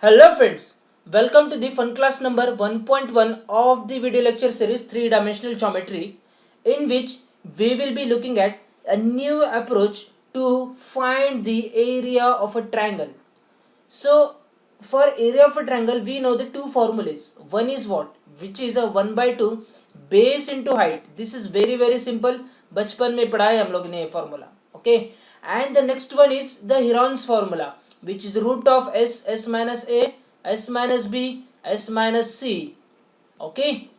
Hello friends, welcome to the fun class number 1.1 of the video lecture series 3-dimensional geometry, in which we will be looking at a new approach to find the area of a triangle. So for area of a triangle we know the two formulas. One is what? Which is a 1 by 2 base into height. This is very simple. बचपन में पढ़ा है हम लोग ने ये formula. Okay. And the next one is the Heron's formula, which is the root of s minus a, s minus b, s minus c. Okay.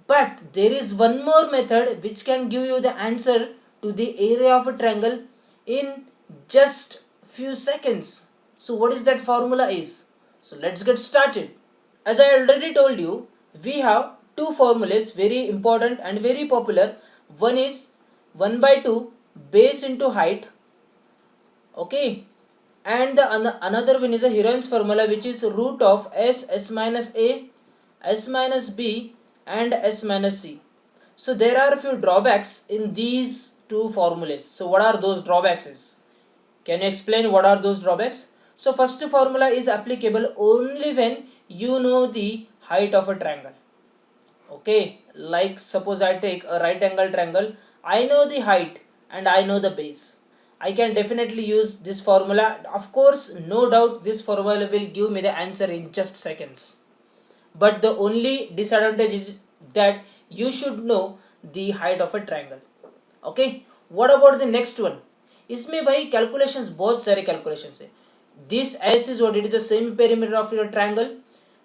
But there is one more method which can give you the answer to the area of a triangle in just few seconds. So what is that formula is? So let's get started. As I already told you, we have two formulas very important and very popular. One is 1 by 2 base into height. Okay. And the another one is a Heron's formula, which is root of s minus a, s minus b and s minus c. So there are a few drawbacks in these two formulas. So what are those drawbacks is? Can you explain what are those drawbacks? So first formula is applicable only when you know the height of a triangle. Okay, like suppose I take a right angle triangle, I know the height and I know the base. I can definitely use this formula. Of course, no doubt this formula will give me the answer in just seconds. But the only disadvantage is that you should know the height of a triangle. Okay, what about the next one? इसमें भाई calculations बहुत सारे calculations है. This S is what? It is the same perimeter of your triangle,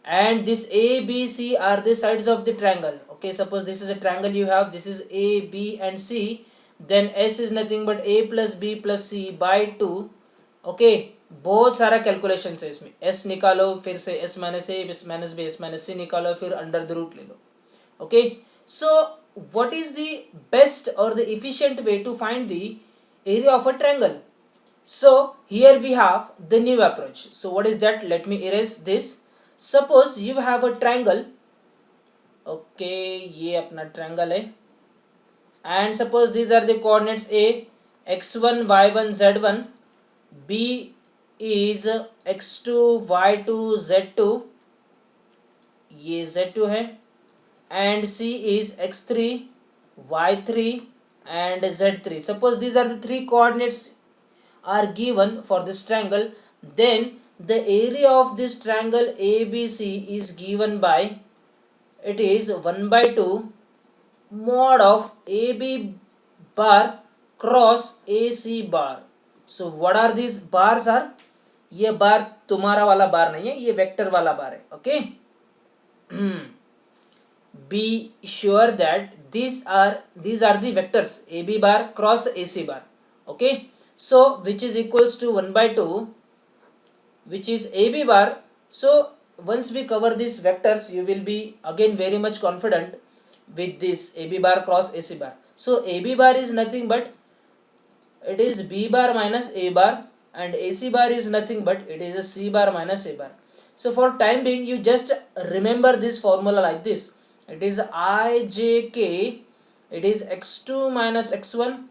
and this A, B, C are the sides of the triangle. Okay, suppose this is a triangle you have. This is A, B and C. Then S is nothing but A plus B plus C by 2. Okay, बहुत सारा calculation है इसमें. S निकालो, फिर से S minus A, S minus B, S minus C निकालो, फिर under the root ले लो. Okay, so what is the best or the efficient way to find the area of a triangle? So here we have the new approach. So what is that? Let me erase this. Suppose you have a triangle. Okay, ये अपना triangle है. And suppose these are the coordinates A, x1, y1, z1, B is x2, y2, z2, ये z2 है, and C is x3, y3 and z3. Suppose these are the three coordinates are given for this triangle, then the area of this triangle ABC is given by, it is 1 by 2 mod of AB bar cross AC bar. So what are these bars are? ये बार तुम्हारा वाला बार नहीं है, ये vector वाला बार है. Okay. Be sure that these are the vectors AB bar cross AC bar. Okay. So which is equals to 1 by 2, which is AB bar. So once we cover these vectors, you will be again very much confident with this AB bar cross AC bar. So AB bar is nothing but it is B bar minus A bar, and AC bar is nothing but it is a C bar minus A bar. So for time being, you just remember this formula like this. It is IJK, it is x2 minus x1,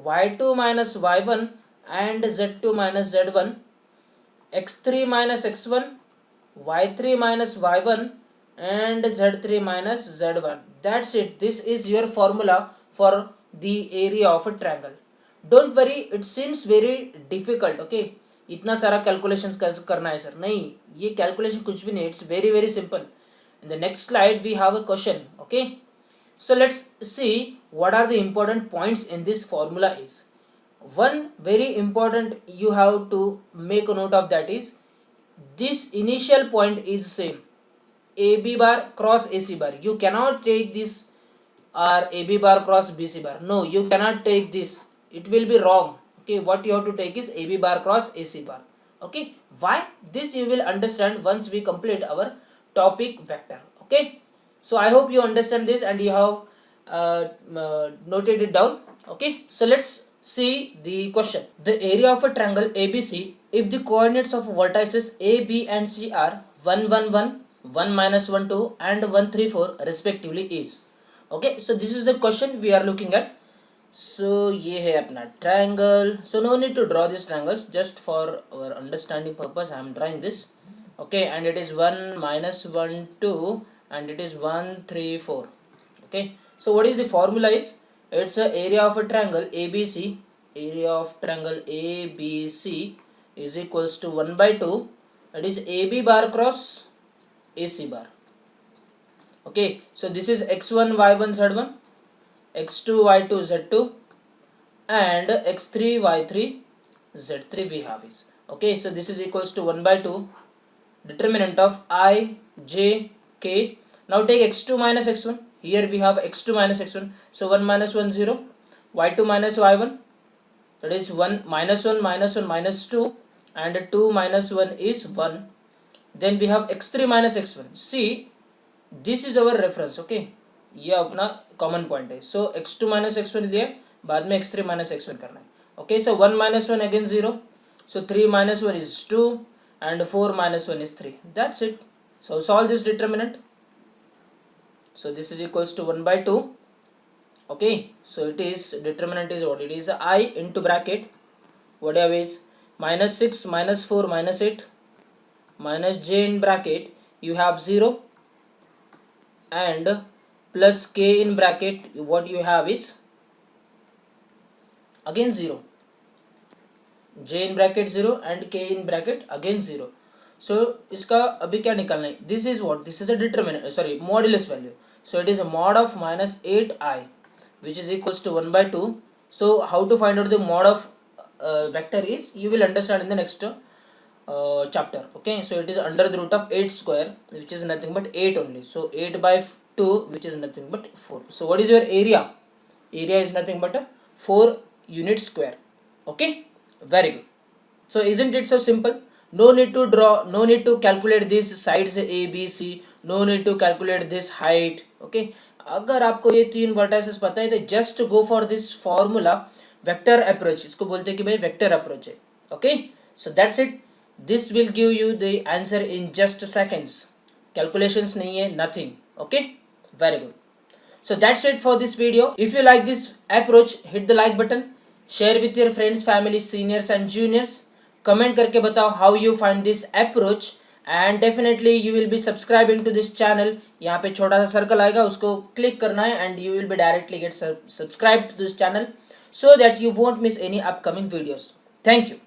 y2 minus y1 and z2 minus z1, x3 minus x1, y3 minus y1 and z3 minus z1. That's it. This is your formula for the area of a triangle. Don't worry, it seems very difficult. Okay, इतना सारा calculations करना है sir. नहीं, ये calculation कुछ भी नहीं. It's very simple. In the next slide we have a question. Okay, so let's see what are the important points in this formula is. One very important you have to make a note of that is this initial point is same. AB bar cross AC bar. You cannot take this or AB bar cross BC bar. No, you cannot take this. It will be wrong. Okay, what you have to take is AB bar cross AC bar. Okay, why? This you will understand once we complete our topic vector. Okay, so I hope you understand this and you have noted it down. Okay, so let's see the question. The area of a triangle ABC if the coordinates of vertices A, B and C are 1, 1, 1, 1 minus 1, 2 and 1, 3, 4 respectively is. Okay, so this is the question we are looking at. So ये है अपना triangle. So no need to draw these triangles, just for our understanding purpose I am drawing this. okay, and it is 1 minus 1 2 and it is 1 3 4. Okay, so what is the formula is, it's a area of a triangle ABC, area of triangle ABC is equals to 1 by 2, that is AB bar cross AC bar. Okay, so this is x1 y1 z1, x2 y2 z2 and x3 y3 z3 we have is. Okay, so this is equals to 1 by 2 determinant of I j k. Now take x2 minus x1, here we have x2 minus x1, so 1 minus 1 0, y2 minus y1, that is 1 minus 1 minus 1 minus 2 and 2 minus 1 is 1. Then we have x3 minus x1. See, this is our reference. Okay, ये अपना common point है. सो x2 minus x1 लिए, बाद में x3 minus x1 करना है. Okay, so 1 minus 1 again 0, so 3 minus 1 is 2 and 4 minus 1 is 3. That's it. So solve this determinant. So this is equals to 1 by 2. Okay, so it is determinant is what it is, I into bracket whatever is minus 6 minus 4 minus 8 minus j in bracket, you have 0 and plus k in bracket, what you have is again 0, j in bracket 0 and k in bracket again 0. so इसका अभी क्या निकालना है, this is what, this is a determinant, sorry, modulus value. So it is a mod of minus 8i which is equals to 1 by 2. So how to find out the mod of vector is, you will understand in the next chapter. Okay, so it is under the root of 8 square which is nothing but 8 only. So 8 by 2 which is nothing but 4. So what is your area? Area is nothing but a 4 unit square. Okay, very good. So isn't it so simple? No need to draw, no need to calculate these sides A B C, no need to calculate this height. Okay, अगर आपको ये तीन vertices पता है तो just go for this formula, vector approach, इसको बोलते हैं कि भाई वेक्टर अप्रोच है. Okay, so that's it. This will give you the answer in just seconds. Calculations नहीं है, nothing. Okay, very good. So that's it for this video. If you like this approach, hit the like button, share with your friends, family, seniors and juniors. Comment करके बताओ how you find this approach and definitely you will be subscribing to this channel. यहाँ पे छोटा सा circle आएगा, उसको click करना है and you will be directly get subscribed to this channel so that you won't miss any upcoming videos. Thank you.